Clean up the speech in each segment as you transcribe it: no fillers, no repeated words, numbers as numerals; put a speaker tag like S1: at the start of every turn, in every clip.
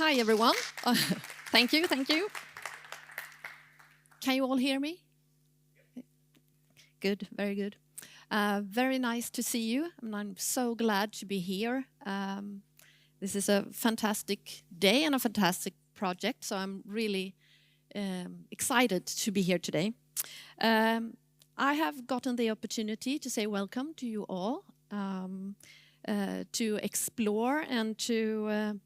S1: Hi, everyone. Thank you, thank you. Can you all hear me? Good, very good. Very nice to see you, and I'm so glad to be here. This is a fantastic day and a fantastic project, so I'm really excited to be here today. I have gotten the opportunity to say welcome to you all, to explore and to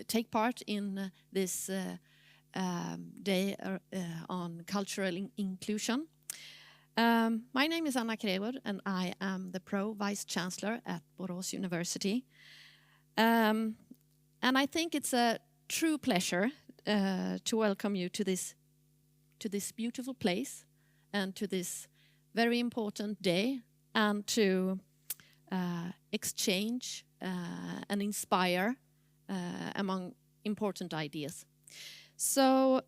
S1: take part in this day on cultural inclusion. My name is Anna Krevor, and I am the Pro Vice Chancellor at Borås University. And I think it's a true pleasure to welcome you to this beautiful place and to this very important day, and to exchange and inspire among important ideas. So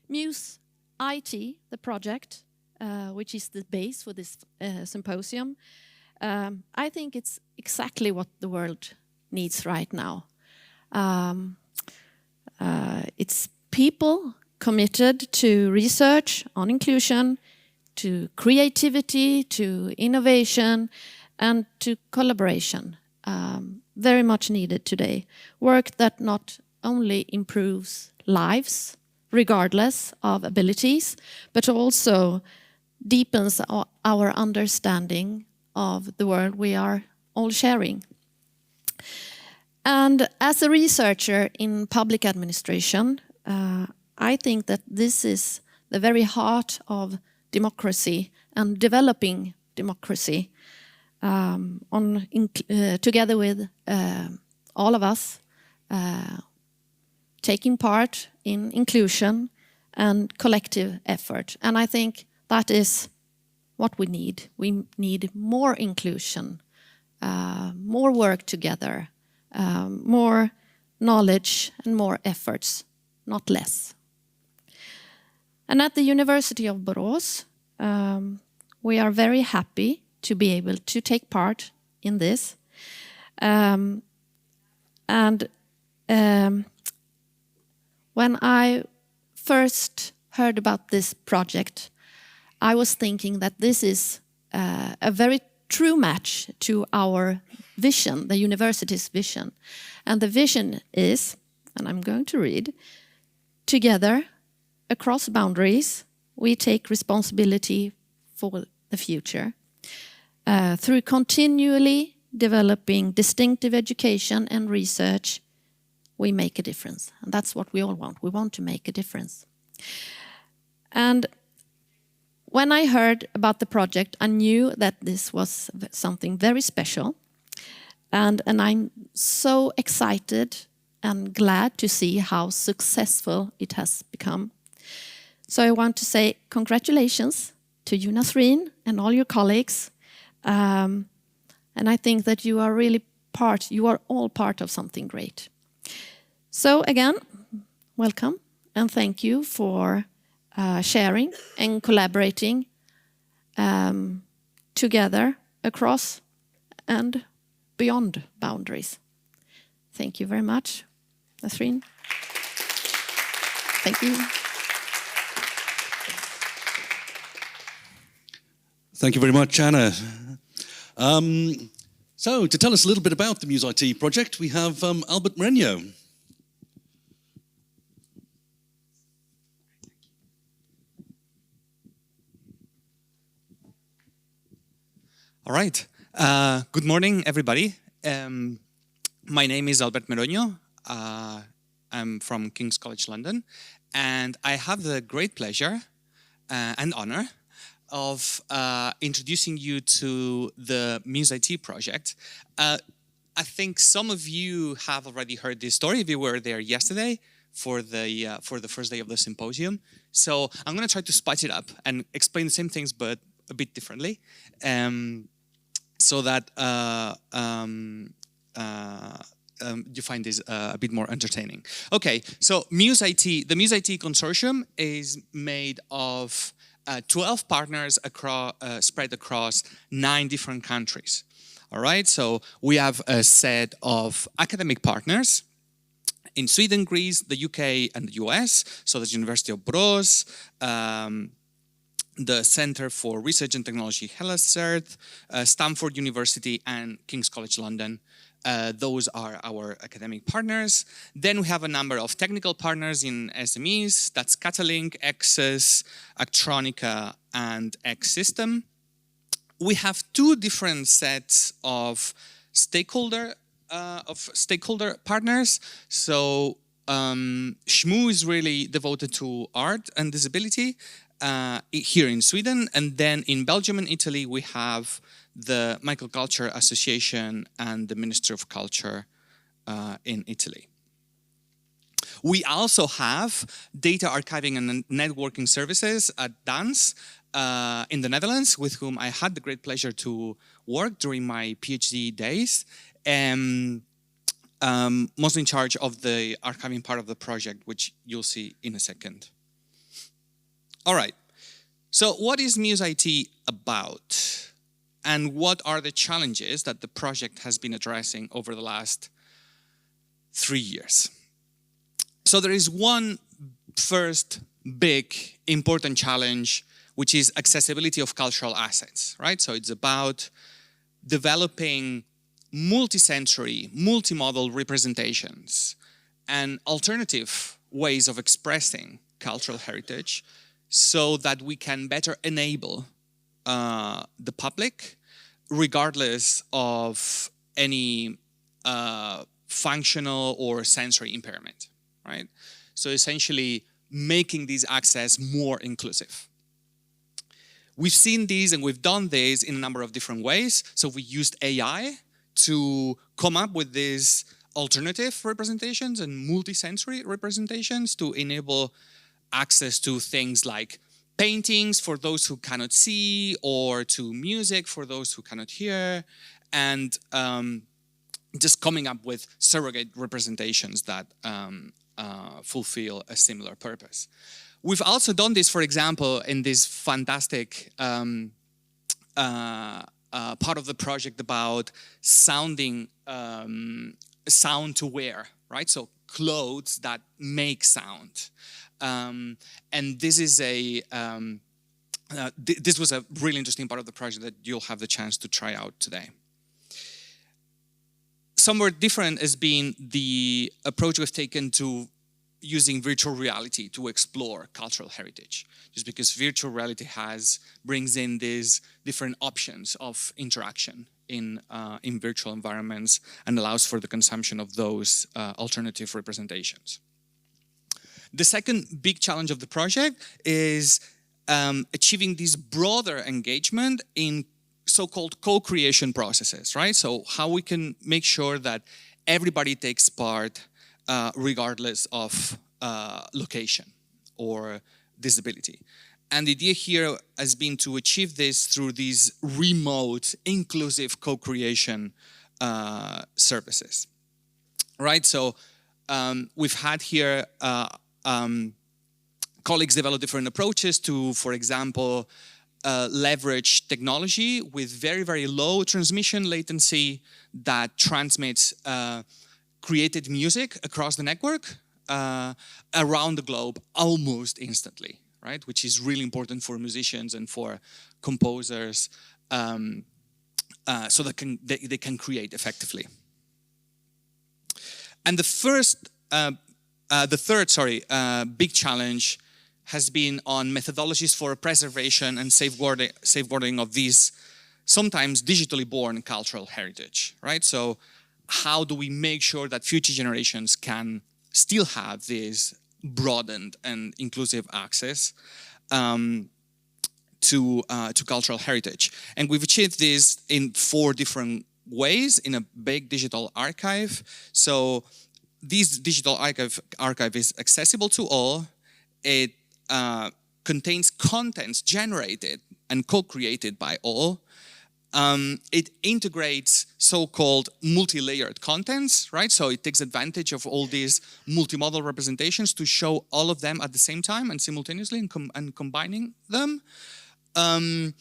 S1: MuseIT, the project, which is the base for this symposium, I think it's exactly what the world needs right now. It's people committed to research on inclusion, to creativity, to innovation, and to collaboration. Very much needed today. Work that not only improves lives, regardless of abilities, but also deepens our understanding of the world we are all sharing. And as a researcher in public administration, I think that this is the very heart of democracy and developing democracy, together with all of us taking part in inclusion and collective effort. And I think that is what we need. We need more inclusion, more work together, more knowledge and more efforts, not less. And at the University of Borås, we are very happy to be able to take part in this. When I first heard about this project, I was thinking that this is a very true match to our vision, the university's vision. And the vision is, and I'm going to read, together, across boundaries, we take responsibility for the future. Through continually developing distinctive education and research, we make a difference. And that's what we all want. We want to make a difference. And when I heard about the project, I knew that this was something very special. And I'm so excited and glad to see how successful it has become. So I want to say congratulations to you, Nasreen, and all your colleagues. And I think that you are really you are all part of something great. So again, welcome, and thank you for sharing and collaborating together across and beyond boundaries. Thank you very much, Nasreen. Thank you.
S2: Thank you very much, Anna. So, to tell us a little bit about the MuseIT project, we have Albert Moreno.
S3: All right. Good morning, everybody. My name is Albert Meronio. I'm from King's College London, and I have the great pleasure and honor of introducing you to the MuseIT project. I think some of you have already heard this story if you were there yesterday for the first day of the symposium. So I'm going to try to spice it up and explain the same things but a bit differently, so that you find this a bit more entertaining. Okay, so MuseIT, the MuseIT consortium is made of 12 partners spread across 9 different countries. All right, so we have a set of academic partners in Sweden, Greece, the UK, and the US. So there's University of Borås, the Center for Research and Technology, HLSERT, Stanford University, and King's College London. Those are our academic partners. Then we have a number of technical partners in SMEs. That's Catalink, Access, Actronica, and X-System. We have two different sets of stakeholder partners. So SHMU is really devoted to art and disability here in Sweden, and then in Belgium and Italy we have the Microculture Association and the Ministry of Culture in Italy. We also have data archiving and networking services at DANS in the Netherlands, with whom I had the great pleasure to work during my PhD days. Mostly in charge of the archiving part of the project, which you'll see in a second. All right, so what is MuseIT about? And what are the challenges that the project has been addressing over the last 3 years? So there is one first big important challenge, which is accessibility of cultural assets, right? So it's about developing multi-sensory, multimodal representations and alternative ways of expressing cultural heritage so that we can better enable the public regardless of any functional or sensory impairment, right? So essentially making these access more inclusive. We've seen these and we've done this in a number of different ways. So we used AI to come up with these alternative representations and multisensory representations to enable access to things like paintings for those who cannot see, or to music for those who cannot hear, and just coming up with surrogate representations that fulfill a similar purpose. We've also done this, for example, in this fantastic part of the project about sound to wear, right? So clothes that make sound. And this is this was a really interesting part of the project that you'll have the chance to try out today. Somewhat different has been the approach we've taken to using virtual reality to explore cultural heritage, just because virtual reality brings in these different options of interaction in virtual environments and allows for the consumption of those alternative representations. The second big challenge of the project is achieving this broader engagement in so-called co-creation processes, right? So how we can make sure that everybody takes part regardless of location or disability. And the idea here has been to achieve this through these remote, inclusive co-creation services, right? So we've had here colleagues develop different approaches to, for example, leverage technology with very, very low transmission latency that transmits created music across the network around the globe almost instantly, right? Which is really important for musicians and for composers so that they can create effectively. And the third big challenge has been on methodologies for preservation and safeguarding of these sometimes digitally born cultural heritage, right? So how do we make sure that future generations can still have this broadened and inclusive access to cultural heritage? And we've achieved this in 4 different ways in a big digital archive. So this digital archive is accessible to all. It contains contents generated and co-created by all. It integrates so-called multi-layered contents, right? So it takes advantage of all these multimodal representations to show all of them at the same time and simultaneously and combining them. And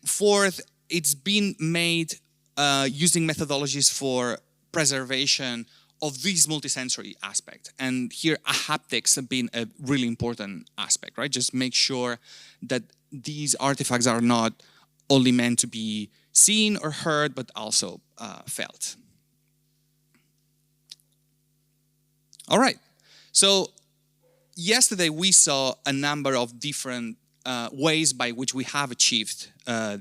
S3: fourth, it's been made using methodologies for preservation of this multisensory aspect. And here haptics have been a really important aspect, right? Just make sure that these artifacts are not only meant to be seen or heard, but also felt. All right, so yesterday we saw a number of different ways by which we have achieved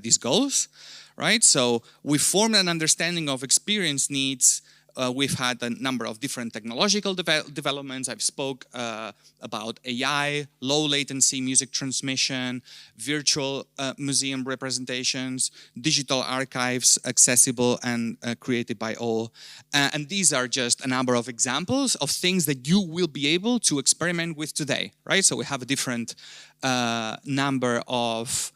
S3: these goals, right? So we formed an understanding of experience needs. We've had a number of different technological developments. I've spoke about AI, low latency music transmission, virtual museum representations, digital archives accessible and created by all. And these are just a number of examples of things that you will be able to experiment with today, right? So we have a different number of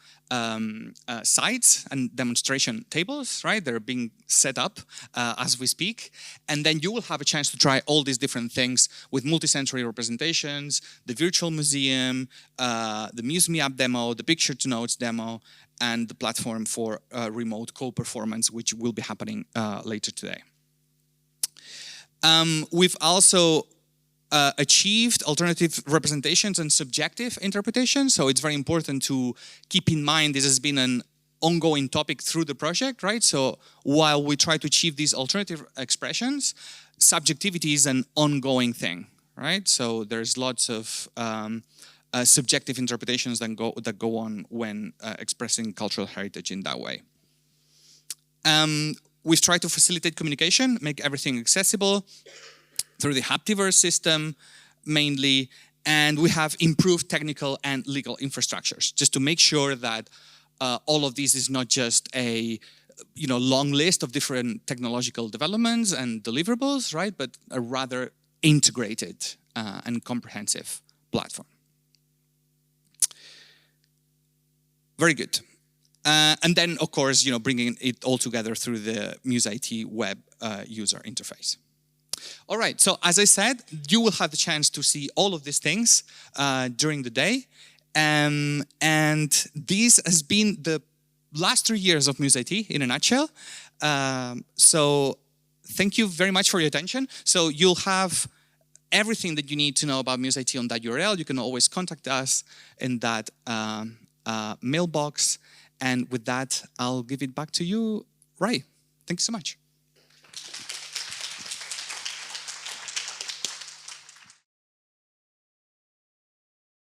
S3: sites and demonstration tables, right? They're being set up as we speak. And then you will have a chance to try all these different things with multisensory representations, the virtual museum, the MuseIT app demo, the picture to notes demo, and the platform for remote co-performance, which will be happening later today. We've also achieved alternative representations and subjective interpretations. So it's very important to keep in mind this has been an ongoing topic through the project, right? So while we try to achieve these alternative expressions, subjectivity is an ongoing thing, right? So there's lots of subjective interpretations that go on when expressing cultural heritage in that way. We've tried to facilitate communication, make everything accessible through the Haptiverse system mainly, and we have improved technical and legal infrastructures just to make sure that all of this is not just a long list of different technological developments and deliverables, right? But a rather integrated and comprehensive platform. Very good. And then, of course, bringing it all together through the MuseIT web user interface. All right, so as I said, you will have the chance to see all of these things during the day. And this has been the last 3 years of MuseIT in a nutshell. So thank you very much for your attention. So you'll have everything that you need to know about MuseIT on that URL. You can always contact us in that mailbox. And with that, I'll give it back to you, Ray. Thanks so much.